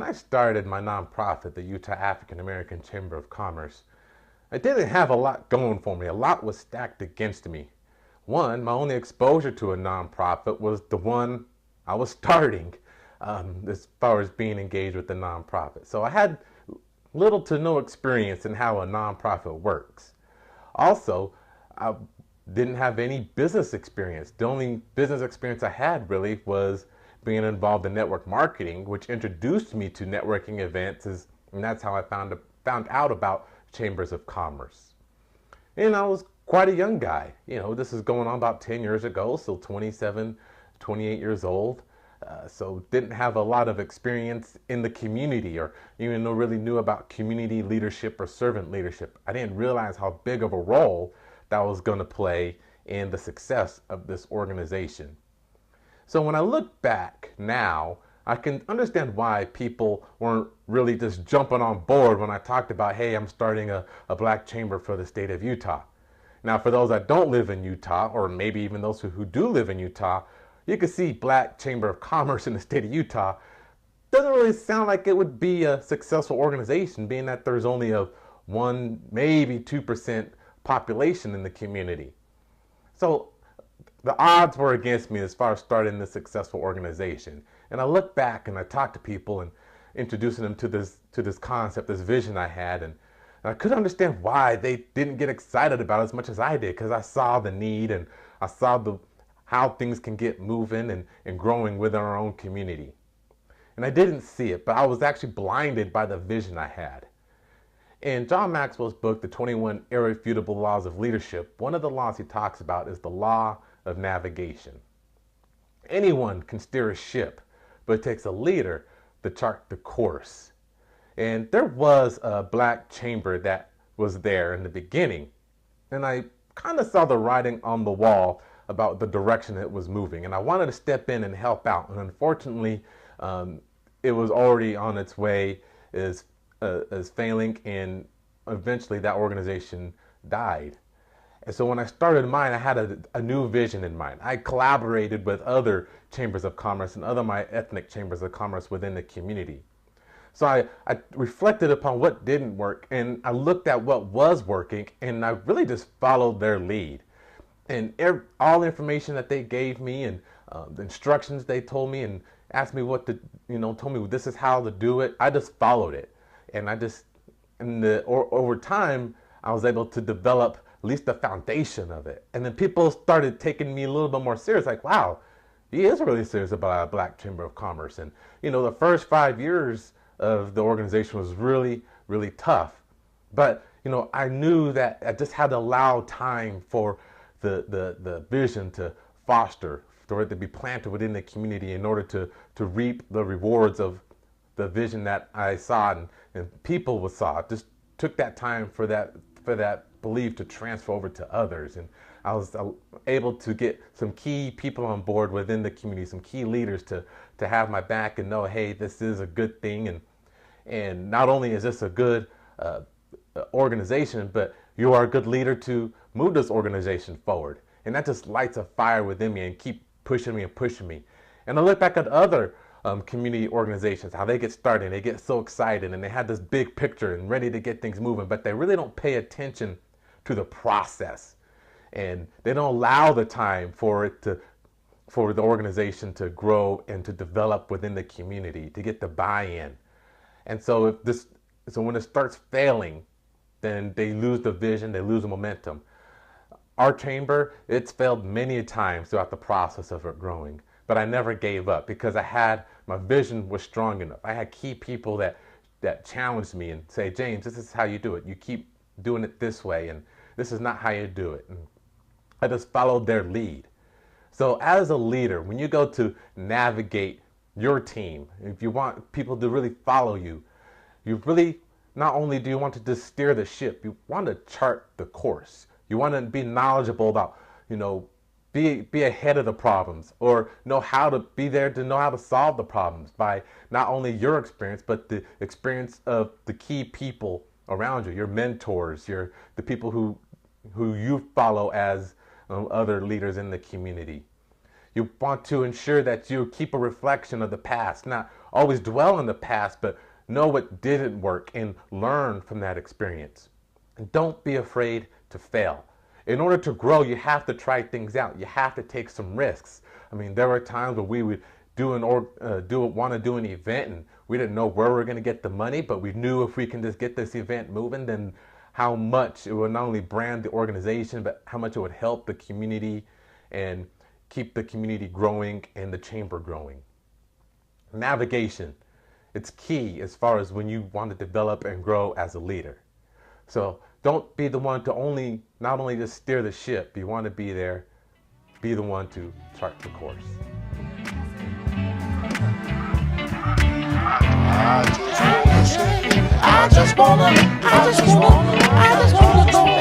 I started my nonprofit, the Utah African American Chamber of Commerce, I didn't have a lot going for me. A lot was stacked against me. One, my only exposure to a nonprofit was the one I was starting, as far as being engaged with the nonprofit. So I had little to no experience in how a nonprofit works. Also, I didn't have any business experience. The only business experience I had really was being involved in network marketing, which introduced me to networking events, and that's how I found out about chambers of commerce. And I was quite a young guy. This is going on about 10 years ago, so 27, 28 years old. So didn't have a lot of experience in the community or even really knew about community leadership or servant leadership. I didn't realize how big of a role that was going to play in the success of this organization. So when I look back now, I can understand why people weren't really just jumping on board when I talked about, hey, I'm starting a black chamber for the state of Utah. Now, for those that don't live in Utah, or maybe even those who do live in Utah, you can see Black Chamber of Commerce in the state of Utah. Doesn't really sound like it would be a successful organization, being that there's only a 1, maybe 2% population in the community. So the odds were against me as far as starting this successful organization. And I look back and I talk to people and introducing them to this concept, this vision I had, and I couldn't understand why they didn't get excited about it as much as I did, because I saw the need and I saw how things can get moving and growing within our own community. And I didn't see it, but I was actually blinded by the vision I had. In John Maxwell's book, The 21 Irrefutable Laws of Leadership, one of the laws he talks about is the law of navigation. Anyone can steer a ship, but it takes a leader to chart the course. And there was a black chamber that was there in the beginning, and I kind of saw the writing on the wall about the direction it was moving, and I wanted to step in and help out. And unfortunately, it was already on its way as failing, and eventually that organization died. And so when I started mine, I had a new vision in mind. I collaborated with other chambers of commerce and other my ethnic chambers of commerce within the community. So I reflected upon what didn't work, and I looked at what was working, and I really just followed their lead. And all the information that they gave me and the instructions they told me and asked me told me this is how to do it, I just followed it. And over time, I was able to develop at least the foundation of it. And then people started taking me a little bit more serious, like, wow, he is really serious about a Black Chamber of Commerce. And, the first 5 years of the organization was really, really tough. But, I knew that I just had to allow time for the vision to foster, for it to be planted within the community in order to reap the rewards of the vision that I saw and people saw. It just took that time for that belief to transfer over to others. And I was able to get some key people on board within the community, some key leaders to have my back and know, hey, this is a good thing. And not only is this a good organization, but you are a good leader to move this organization forward. And that just lights a fire within me and keep pushing me and pushing me. And I look back at other community organizations, how they get started, they get so excited and they have this big picture and ready to get things moving, but they really don't pay attention to the process. And they don't allow the time for the organization to grow and to develop within the community, to get the buy-in. And so when it starts failing, then they lose the vision, they lose the momentum. Our chamber, it's failed many times throughout the process of it growing, but I never gave up because my vision was strong enough. I had key people that challenged me and say, James, this is how you do it. You keep doing it this way, and this is not how you do it. And I just followed their lead. So as a leader, when you go to navigate your team, if you want people to really follow you, not only do you want to just steer the ship, you want to chart the course. You want to be knowledgeable about, be ahead of the problems, or know how to be there to know how to solve the problems by not only your experience, but the experience of the key people around you, your mentors, the people who you follow as other leaders in the community. You want to ensure that you keep a reflection of the past, not always dwell on the past, but know what didn't work and learn from that experience. And don't be afraid to fail. In order to grow, you have to try things out. You have to take some risks. I mean, there were times where we would want to do an event, and we didn't know where we were going to get the money, but we knew if we can just get this event moving, then how much it would not only brand the organization, but how much it would help the community and keep the community growing and the chamber growing. Navigation. It's key as far as when you want to develop and grow as a leader. So don't be the one to not only just steer the ship, you want to be there, be the one to chart the course. I just wanna go